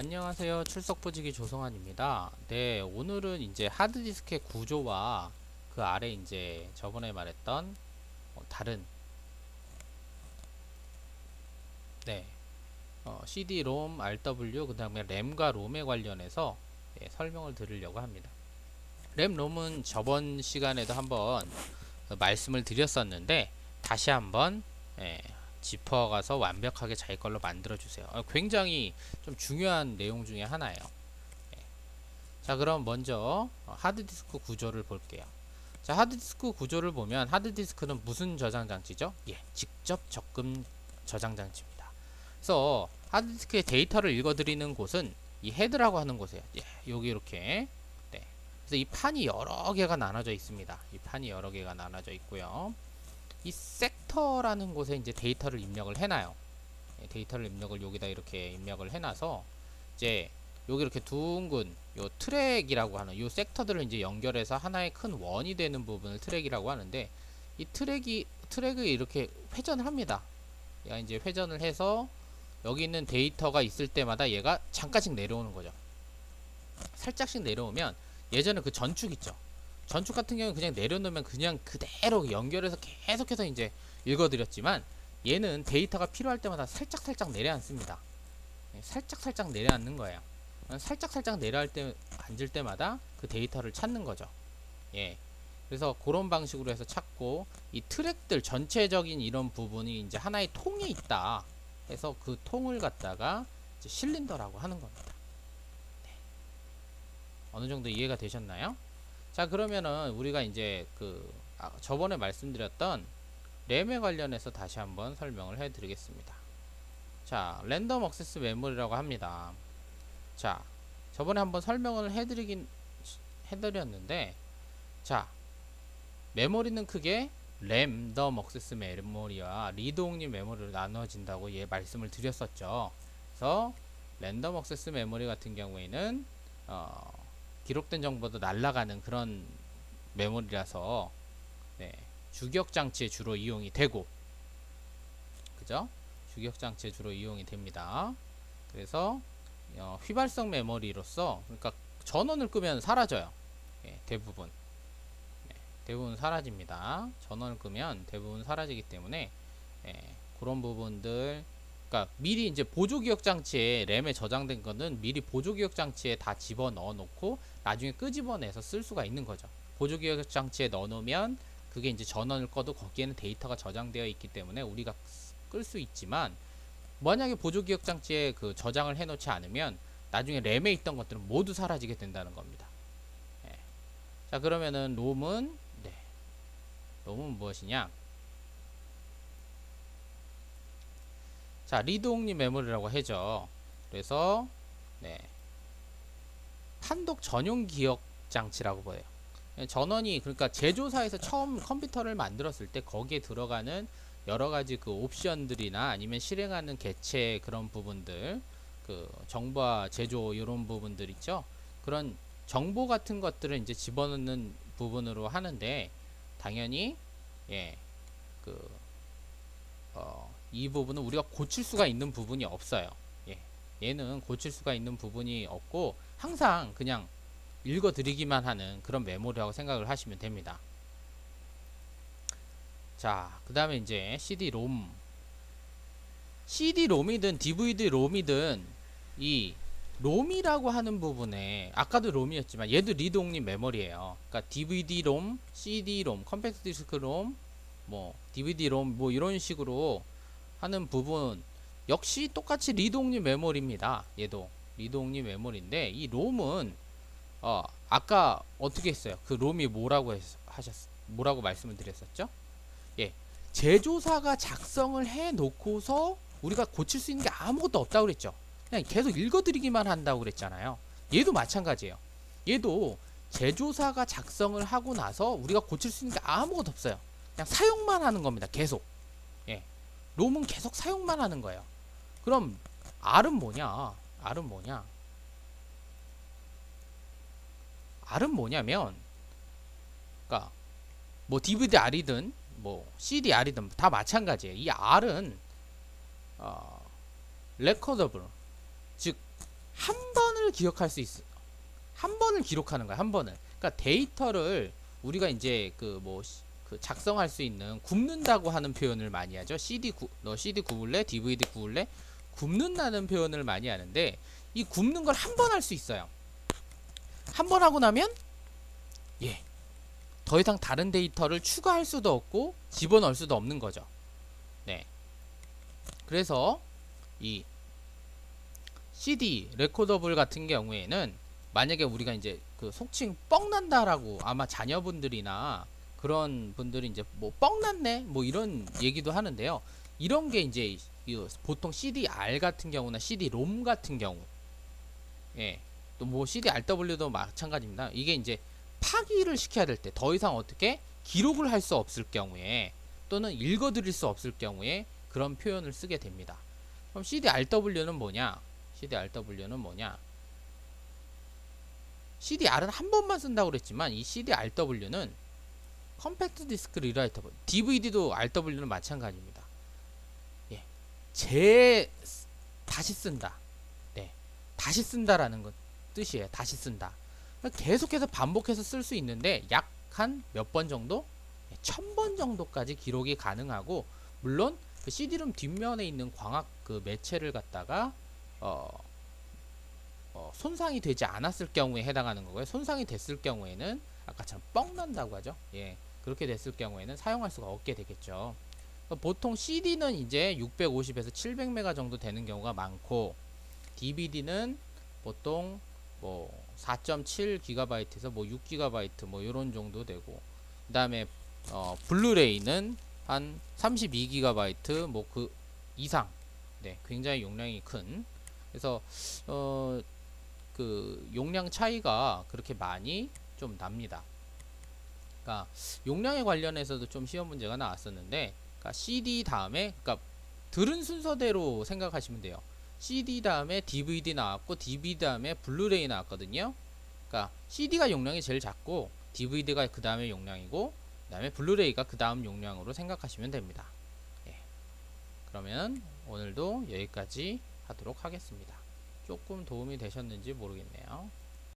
안녕하세요. 출석부지기 조성환입니다. 네, 오늘은 이제 하드디스크의 구조와 그 아래 이제 저번에 말했던 다른 네, CD-ROM, RW 그다음에 램과 롬에 관련해서 설명을 드리려고 합니다. 램, 롬은 저번 시간에도 한번 말씀을 드렸었는데 다시 한번 짚어가서 완벽하게 자기 걸로 만들어 주세요. 굉장히 좀 중요한 내용 중에 하나예요. 자, 그럼 먼저 하드디스크 구조를 볼게요. 자, 하드디스크 구조를 보면 하드디스크는 무슨 저장 장치죠? 직접 접근 저장 장치입니다. 그래서 하드디스크의 데이터를 읽어드리는 곳은 이 헤드라고 하는 곳이에요. 여기 이렇게. 네. 그래서 이 판이 여러 개가 나눠져 있습니다. 이 판이 여러 개가 나눠져 있고요. 이 섹터라는 곳에 이제 데이터를 입력을 해놔요. 데이터를 입력을 여기다 이렇게 입력을 해놔서 이제 여기 이렇게 둥근 요 트랙이라고 하는 요 섹터들을 이제 연결해서 하나의 큰 원이 되는 부분을 트랙이라고 하는데 이 트랙을 이렇게 회전을 합니다. 얘가 이제 회전을 해서 여기 있는 데이터가 있을 때마다 얘가 잠깐씩 내려오는 거죠. 살짝씩 내려오면 예전에 그 전축 있죠. 전축 같은 경우는 그냥 내려놓으면 그냥 그대로 연결해서 계속해서 이제 읽어드렸지만 얘는 데이터가 필요할 때마다 살짝살짝 내려앉습니다. 살짝살짝 내려앉는 거예요. 살짝살짝 앉을 때마다 그 데이터를 찾는 거죠. 그래서 그런 방식으로 해서 찾고 이 트랙들 전체적인 이런 부분이 이제 하나의 통에 있다 해서 그 통을 갖다가 이제 실린더라고 하는 겁니다. 어느 정도 이해가 되셨나요? 자, 그러면은 우리가 이제 저번에 말씀드렸던 램에 관련해서 다시 한번 설명을 해 드리겠습니다. 자, 랜덤 액세스 메모리라고 합니다. 자, 저번에 한번 설명을 해드렸는데, 자, 메모리는 크게 랜덤 액세스 메모리와 리드 옹리 메모리로 나눠진다고 말씀을 드렸었죠. 그래서 랜덤 액세스 메모리 같은 경우에는 기록된 정보도 날아가는 그런 메모리라서 주격 장치에 주로 이용이 되고, 그죠? 주격 장치에 주로 이용이 됩니다. 그래서 휘발성 메모리로서, 그러니까 전원을 끄면 사라져요. 대부분 사라집니다. 전원을 끄면 대부분 사라지기 때문에 그런 부분들, 그러니까 미리 이제 보조기억 장치에 램에 저장된 거는 미리 보조기억 장치에 다 집어 넣어 놓고 나중에 끄집어내서 쓸 수가 있는 거죠. 보조기억 장치에 넣어 놓으면 그게 이제 전원을 꺼도 거기에는 데이터가 저장되어 있기 때문에 우리가 끌 수 있지만, 만약에 보조기억 장치에 그 저장을 해 놓지 않으면 나중에 램에 있던 것들은 모두 사라지게 된다는 겁니다. 자, 그러면은 롬은 무엇이냐? 자, 리드 옹리 메모리라고 하죠. 그래서 판독 전용 기억 장치라고 보여요. 전원이, 그러니까 제조사에서 처음 컴퓨터를 만들었을 때 거기에 들어가는 여러 가지 그 옵션들이나 아니면 실행하는 개체 그런 부분들, 그 정보화 제조 이런 부분들 있죠. 그런 정보 같은 것들을 이제 집어넣는 부분으로 하는데, 당연히 이 부분은 우리가 고칠 수가 있는 부분이 없어요. 얘는 고칠 수가 있는 부분이 없고 항상 그냥 읽어드리기만 하는 그런 메모리라고 생각을 하시면 됩니다. 자, 그 다음에 이제 CD-ROM이든 DVD-ROM이든 이 롬이라고 하는 부분에, 아까도 롬이었지만 얘도 리드 옹리 메모리예요. 그러니까 DVD-ROM, CD-ROM, 컴팩트 디스크 롬, 뭐 DVD-ROM 뭐 이런 식으로 하는 부분 역시 똑같이 리드 옹리 메모리입니다. 얘도 리드 옹리 메모리인데, 이 롬은 아까 어떻게 했어요? 그 롬이 뭐라고 뭐라고 말씀을 드렸었죠? 제조사가 작성을 해 놓고서 우리가 고칠 수 있는 게 아무것도 없다고 그랬죠. 그냥 계속 읽어드리기만 한다고 그랬잖아요. 얘도 마찬가지예요. 얘도 제조사가 작성을 하고 나서 우리가 고칠 수 있는 게 아무것도 없어요. 그냥 사용만 하는 겁니다. 계속. 롬은 계속 사용만 하는 거예요. 그럼 R은 뭐냐? R은 뭐냐면, 그러니까 뭐 DVD-R이든 뭐 CD-R이든 다 마찬가지예요. 이 R은 레코더블, 즉 한 번을 기억할 수 있어. 한 번을 기록하는 거야. 한 번을. 그러니까 데이터를 우리가 이제 그 작성할 수 있는 굽는다고 하는 표현을 많이 하죠. 너 CD 구울래? DVD 구울래? 굽는다는 표현을 많이 하는데 이 굽는 걸 한 번 할 수 있어요. 한 번 하고 나면 예. 더 이상 다른 데이터를 추가할 수도 없고 집어넣을 수도 없는 거죠. 네. 그래서 이 CD 레코더블 같은 경우에는 만약에 우리가 이제 그 속칭 뻥난다라고 아마 자녀분들이나 그런 분들이 이제 뭐 뻥났네 뭐 이런 얘기도 하는데요. 이런 게 이제 보통 CD-R 같은 경우나 CD-ROM 같은 경우 예. 또 뭐 CD-RW도 마찬가지입니다. 이게 이제 파기를 시켜야 될 때 더 이상 어떻게 기록을 할 수 없을 경우에 또는 읽어드릴 수 없을 경우에 그런 표현을 쓰게 됩니다. 그럼 CD-RW는 뭐냐? CD-RW는 뭐냐? CD-R은 한 번만 쓴다고 그랬지만 이 CD-RW는 컴팩트 디스크 리라이터블, DVD도 RW는 마찬가지입니다. 예. 다시 쓴다. 네. 다시 쓴다라는 것 뜻이에요. 다시 쓴다. 계속해서 반복해서 쓸 수 있는데 약 한 몇 번 정도? 1000번 정도까지 기록이 가능하고 물론 그 CD롬 뒷면에 있는 광학 그 매체를 갖다가 손상이 되지 않았을 경우에 해당하는 거고요. 손상이 됐을 경우에는 아까처럼 뻥 난다고 하죠. 예. 그렇게 됐을 경우에는 사용할 수가 없게 되겠죠. 보통 CD는 이제 650에서 700메가 정도 되는 경우가 많고 DVD는 보통 뭐 4.7GB에서 뭐 6GB 뭐 요런 정도 되고 그다음에 블루레이는 한 32GB 뭐 그 이상. 네, 굉장히 용량이 큰. 그래서 그 용량 차이가 그렇게 많이 좀 납니다. 그러니까 용량에 관련해서도 좀 시험 문제가 나왔었는데 그러니까 CD 다음에 그러니까 들은 순서대로 생각하시면 돼요. CD 다음에 DVD 나왔고 DVD 다음에 블루레이 나왔거든요. 그러니까 CD가 용량이 제일 작고 DVD가 그 다음에 용량이고 그 다음에 블루레이가 그 다음 용량으로 생각하시면 됩니다. 예. 그러면 오늘도 여기까지 하도록 하겠습니다. 조금 도움이 되셨는지 모르겠네요.